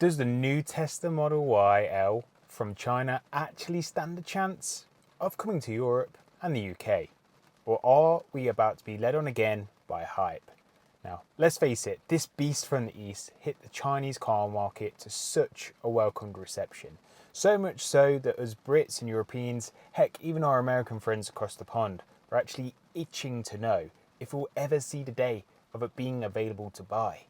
Does the new Tesla Model Y L from China actually stand a chance of coming to Europe and the UK? Or are we about to be led on again by hype? Now, let's face it, this beast from the East hit the Chinese car market to such a welcomed reception. So much so that us Brits and Europeans, heck, even our American friends across the pond, are actually itching to know if we'll ever see the day of it being available to buy.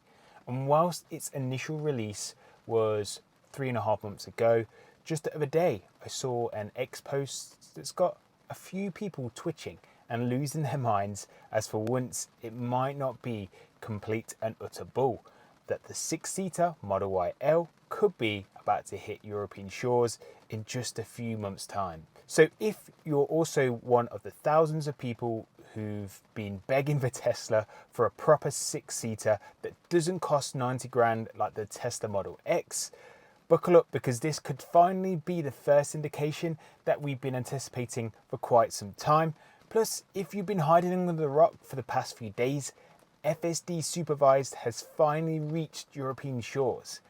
And whilst its initial release was 3.5 months ago, just the other day I saw an X post that's got a few people twitching and losing their minds as for once it might not be complete and utter bull, that the 6-seater Model Y L could be about to hit European shores in just a few months' time. So if you're also one of the thousands of people who've been begging for Tesla for a proper 6-seater that doesn't cost 90 grand like the Tesla Model X, buckle up, because this could finally be the first indication that we've been anticipating for quite some time. Plus, if you've been hiding under the rock for the past few days, FSD Supervised has finally reached European shores.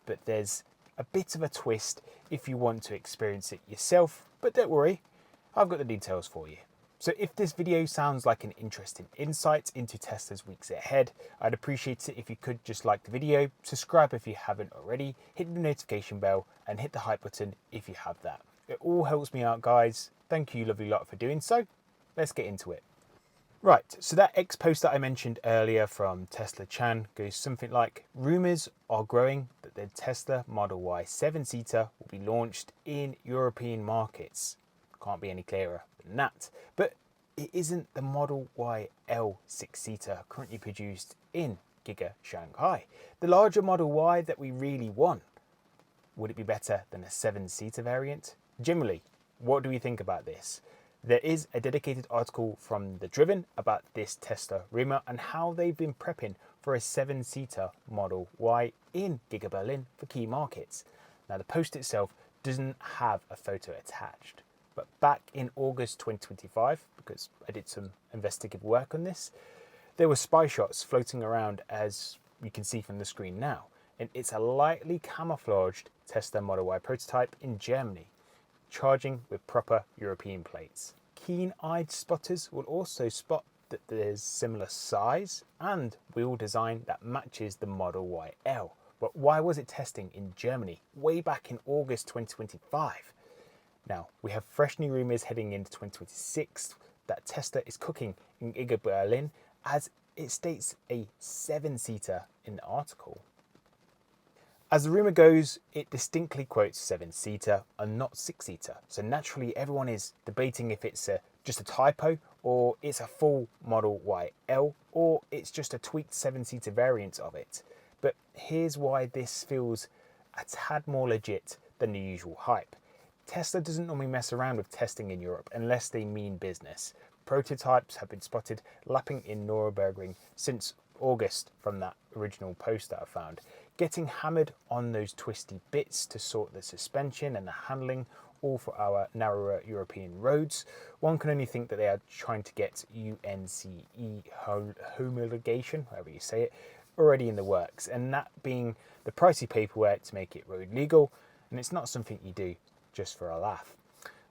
But there's a bit of a twist if you want to experience it yourself, but don't worry, I've got the details for you. So if this video sounds like an interesting insight into Tesla's weeks ahead, I'd appreciate it if you could just like the video, subscribe if you haven't already, hit the notification bell and hit the hype button if you have that. It all helps me out, guys. Thank you lovely lot for doing so. Let's get into it. Right, so that X post that I mentioned earlier from Tesla Chan goes something like, rumours are growing that the Tesla Model Y 7-seater will be launched in European markets. Can't be any clearer than that. But it isn't the Model Y L 6-seater currently produced in Giga Shanghai, the larger Model Y that we really want. Would it be better than a 7-seater variant? Generally, what do we think about this? There is a dedicated article from The Driven about this Tesla rumour and how they've been prepping for a 7-seater Model Y in Giga Berlin for key markets. Now, the post itself doesn't have a photo attached, but back in August 2025, because I did some investigative work on this, there were spy shots floating around, as you can see from the screen now, and it's a lightly camouflaged Tesla Model Y prototype in Germany, charging with proper European plates. Keen-eyed spotters will also spot that there's similar size and wheel design that matches the Model Y L. But why was it testing in Germany way back in August 2025? Now, we have fresh new rumours heading into 2026 that Tesla is cooking in Giga Berlin, as it states a 7-seater in the article. As the rumour goes, it distinctly quotes 7-seater and not 6-seater. So naturally everyone is debating if it's just a typo, or it's a full Model Y L, or it's just a tweaked 7-seater variant of it. But here's why this feels a tad more legit than the usual hype. Tesla doesn't normally mess around with testing in Europe unless they mean business. Prototypes have been spotted lapping in Nürburgring since August from that original post that I found, getting hammered on those twisty bits to sort the suspension and the handling, all for our narrower European roads. One can only think that they are trying to get UNCE homologation, however you say it, already in the works, and that being the pricey paperwork to make it road legal, and it's not something you do just for a laugh.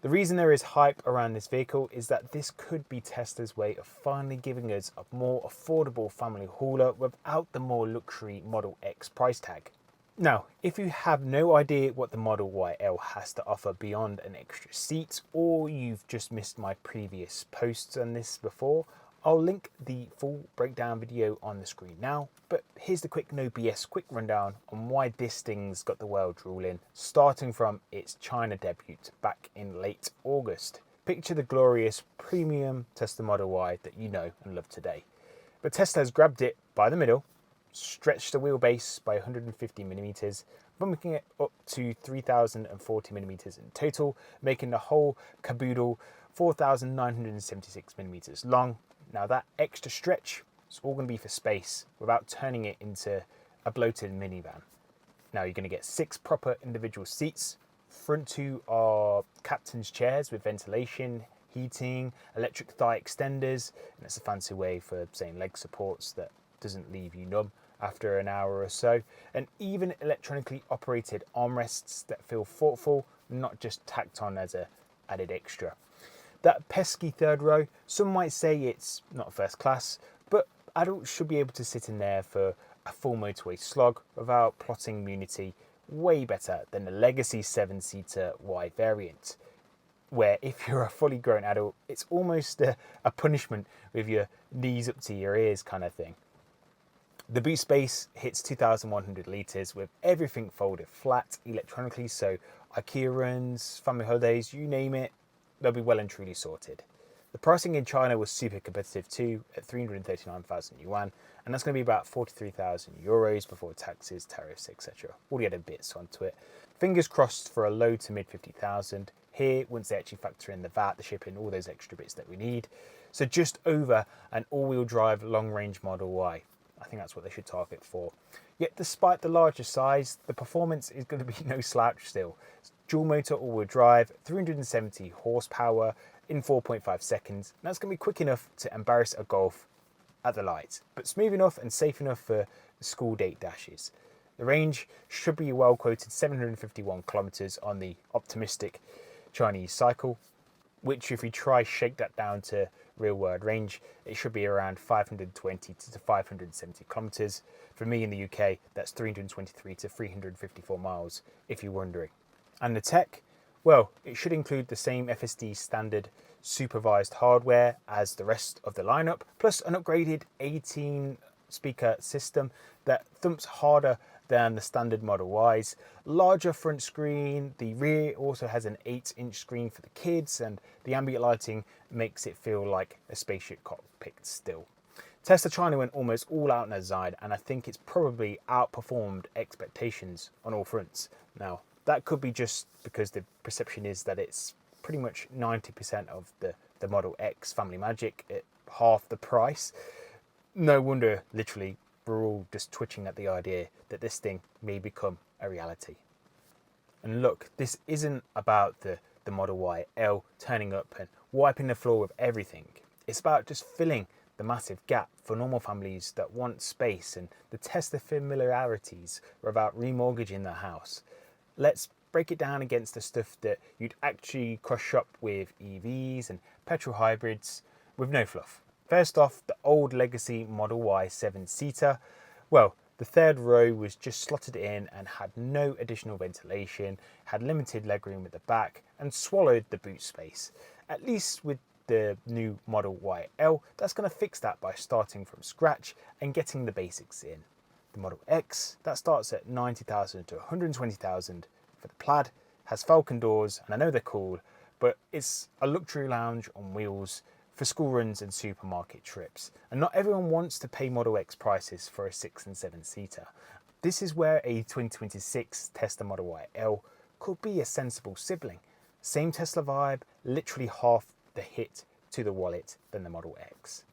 The reason there is hype around this vehicle is that this could be Tesla's way of finally giving us a more affordable family hauler without the more luxury Model X price tag. Now, if you have no idea what the Model Y L has to offer beyond an extra seat, or you've just missed my previous posts on this before, I'll link the full breakdown video on the screen now, but here's the quick no BS quick rundown on why this thing's got the world drooling, starting from its China debut back in late August. Picture the glorious premium Tesla Model Y that you know and love today. But Tesla has grabbed it by the middle, stretched the wheelbase by 150mm, bumping it up to 3040mm in total, making the whole caboodle 4976mm long. Now that extra stretch is all going to be for space without turning it into a bloated minivan. Now you're going to get 6 proper individual seats. Front 2 are captain's chairs with ventilation, heating, electric thigh extenders, and it's a fancy way for saying leg supports that doesn't leave you numb after an hour or so, and even electronically operated armrests that feel thoughtful, not just tacked on as a added extra. That pesky third row, some might say it's not first class, but adults should be able to sit in there for a full motorway slog without plotting immunity, way better than the legacy 7-seater Y variant, where if you're a fully grown adult, it's almost a punishment with your knees up to your ears kind of thing. The boot space hits 2,100 litres with everything folded flat electronically, so IKEA runs, family holidays, you name it, they'll be well and truly sorted. The pricing in China was super competitive too, at 339,000 yuan, and that's going to be about 43,000 euros before taxes, tariffs, etc. All the other bits onto it. Fingers crossed for a low to mid 50,000 here once they actually factor in the VAT, the shipping, all those extra bits that we need. So just over an all-wheel drive long-range Model Y. I think that's what they should target for. Yet despite the larger size, the performance is going to be no slouch still. Dual motor all-wheel drive, 370 horsepower in 4.5 seconds. And that's going to be quick enough to embarrass a Golf at the lights, but smooth enough and safe enough for school date dashes. The range should be a well-quoted 751 kilometers on the optimistic Chinese cycle, which if we try shake that down to real-world range, it should be around 520 to 570 kilometers. For me in the UK, that's 323 to 354 miles, if you're wondering. And the tech? Well, it should include the same FSD standard supervised hardware as the rest of the lineup, plus an upgraded 18 speaker system that thumps harder than the standard Model Ys. Larger front screen, the rear also has an 8-inch screen for the kids, and the ambient lighting makes it feel like a spaceship cockpit still. Tesla China went almost all out in their design, and I think it's probably outperformed expectations on all fronts. Now, that could be just because the perception is that it's pretty much 90% of the Model X family magic at half the price. No wonder, literally, we're all just twitching at the idea that this thing may become a reality. And look, this isn't about the Model Y L turning up and wiping the floor with everything. It's about just filling the massive gap for normal families that want space and the Tesla familiarities without remortgaging their house. Let's break it down against the stuff that you'd actually crush up with EVs and petrol hybrids with no fluff. First off, the old legacy Model Y 7-seater. Well, the third row was just slotted in and had no additional ventilation, had limited legroom at the back and swallowed the boot space. At least with the new Model Y L, that's going to fix that by starting from scratch and getting the basics in. The Model X, that starts at 90,000 to 120,000 for the Plaid, has Falcon doors, and I know they're cool, but it's a luxury lounge on wheels for school runs and supermarket trips. And not everyone wants to pay Model X prices for a 6 and 7-seater. This is where a 2026 Tesla Model Y L could be a sensible sibling. Same Tesla vibe, literally half the hit to the wallet than the Model X.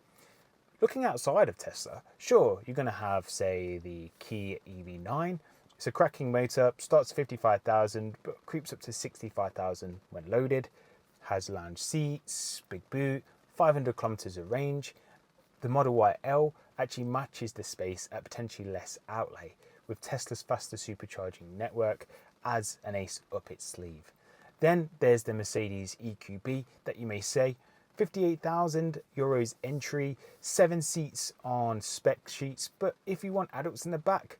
Looking outside of Tesla, sure, you're going to have, say, the Kia EV9. It's a cracking motor, starts at 55,000 but creeps up to 65,000 when loaded. Has lounge seats, big boot, 500 kilometers of range. The Model Y L actually matches the space at potentially less outlay, with Tesla's faster supercharging network as an ace up its sleeve. Then there's the Mercedes EQB that you may say, 58,000 euros entry, 7 seats on spec sheets, but if you want adults in the back,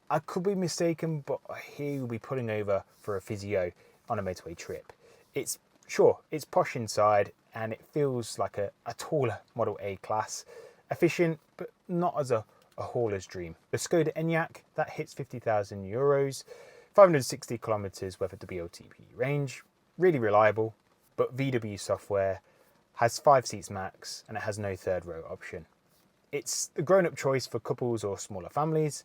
I could be mistaken, but I hear you'll be pulling over for a physio on a motorway trip. It's posh inside and it feels like a taller Model A class, efficient but not as a hauler's dream. The Skoda Enyaq, that hits 50,000 euros, 560 kilometers worth of WLTP range, really reliable, but VW software, has 5 seats max and it has no third row option. It's the grown-up choice for couples or smaller families.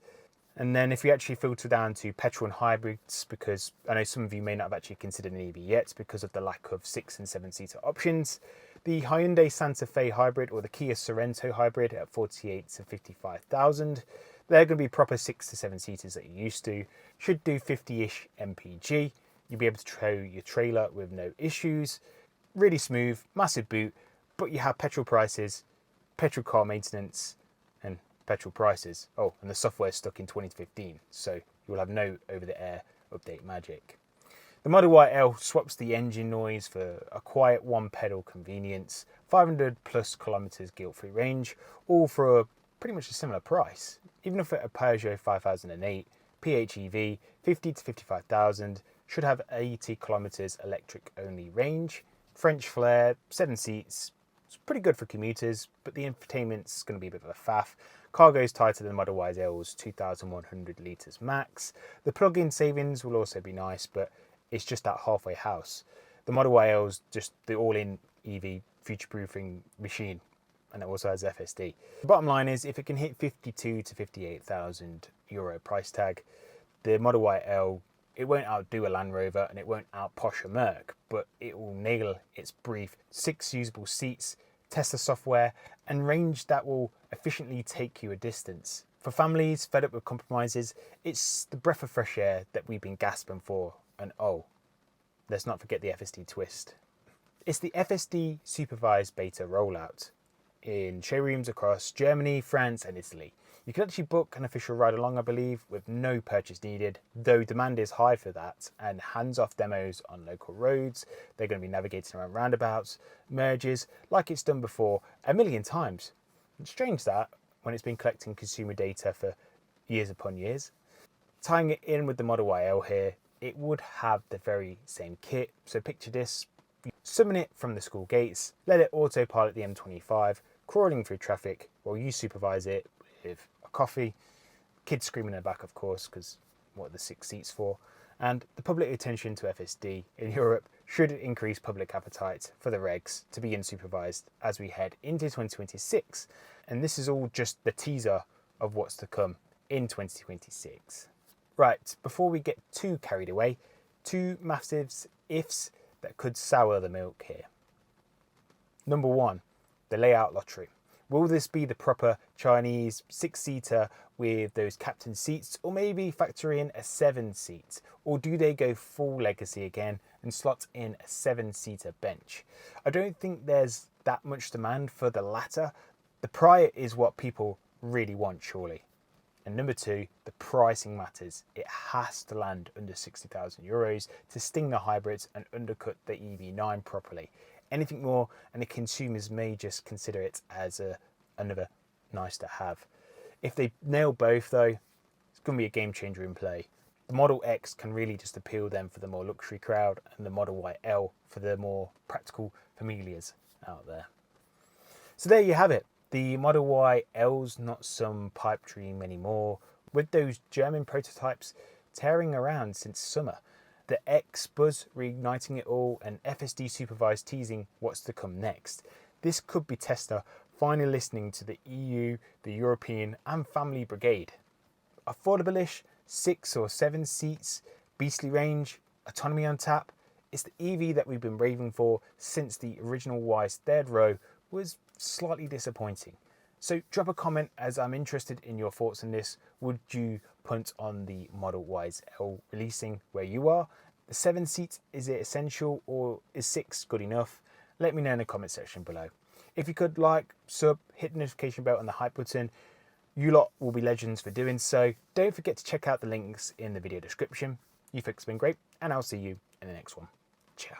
And then if you actually filter down to petrol and hybrids, because I know some of you may not have actually considered an EV yet because of the lack of 6 and 7-seater options, the Hyundai Santa Fe hybrid or the Kia Sorento hybrid at 48 to 55,000, they're going to be proper 6 to 7-seaters that you're used to, should do 50-ish mpg. You'll be able to tow your trailer with no issues, really smooth, massive boot, but you have petrol prices, petrol car maintenance, and petrol prices. Oh, and the software's stuck in 2015, so you will have no over-the-air update magic. The Model Y L swaps the engine noise for a quiet one-pedal convenience, 500 plus kilometers guilt-free range, all for pretty much a similar price. Even if a Peugeot 5008 PHEV 50 to 55,000 should have 80 kilometers electric-only range. French flair, 7 seats. It's pretty good for commuters, but the infotainment's going to be a bit of a faff. Cargo's tighter than Model Y L's 2,100 litres max. The plug-in savings will also be nice, but it's just that halfway house. The Model Y L's just the all-in EV future-proofing machine, and it also has FSD. The bottom line is, if it can hit 52 to 58,000 euro price tag, the Model Y L, it won't outdo a Land Rover and it won't out-posh a Merc, but it will nail its brief. 6 usable seats, Tesla software, and range that will efficiently take you a distance. For families fed up with compromises, it's the breath of fresh air that we've been gasping for. And oh, let's not forget the FSD twist. It's the FSD supervised beta rollout in showrooms across Germany, France and Italy. You can actually book an official ride along, I believe, with no purchase needed, though demand is high for that, and hands-off demos on local roads. They're going to be navigating around roundabouts, merges, like it's done before a million times. It's strange that, when it's been collecting consumer data for years upon years. Tying it in with the Model Y L here, it would have the very same kit. So picture this, you summon it from the school gates, let it autopilot the M25, crawling through traffic, while you supervise it with a coffee, kids screaming in the back of course, because what are the 6 seats for, and the public attention to FSD in Europe should increase public appetite for the regs to be unsupervised as we head into 2026. And this is all just the teaser of what's to come in 2026. Right, before we get too carried away, 2 massive ifs that could sour the milk here. Number 1, the layout lottery. Will this be the proper Chinese 6-seater with those captain seats, or maybe factor in a 7-seat? Or do they go full legacy again and slot in a 7-seater bench? I don't think there's that much demand for the latter. The Prior is what people really want, surely. And number 2, the pricing matters. It has to land under 60,000 euros to sting the hybrids and undercut the EV9 properly. Anything more and the consumers may just consider it as another nice to have. If they nail both though, it's going to be a game changer in play. The Model X can really just appeal then for the more luxury crowd, and the Model Y L for the more practical familiars out there. So there you have it. The Model Y L's not some pipe dream anymore, with those German prototypes tearing around since summer. The X buzz reigniting it all, and FSD supervised teasing what's to come next. This could be Tesla finally listening to the EU, the European and family brigade. Affordable-ish, 6 or 7 seats, beastly range, autonomy on tap. It's the EV that we've been raving for since the original Y's third row was slightly disappointing. So drop a comment, as I'm interested in your thoughts on this. Would you punt on the Model Y's L releasing where you are? The 7 seats, is it essential, or is 6 good enough? Let me know in the comment section below. If you could like, sub, hit the notification bell and the hype button. You lot will be legends for doing so. Don't forget to check out the links in the video description. You folks have been great, and I'll see you in the next one. Ciao.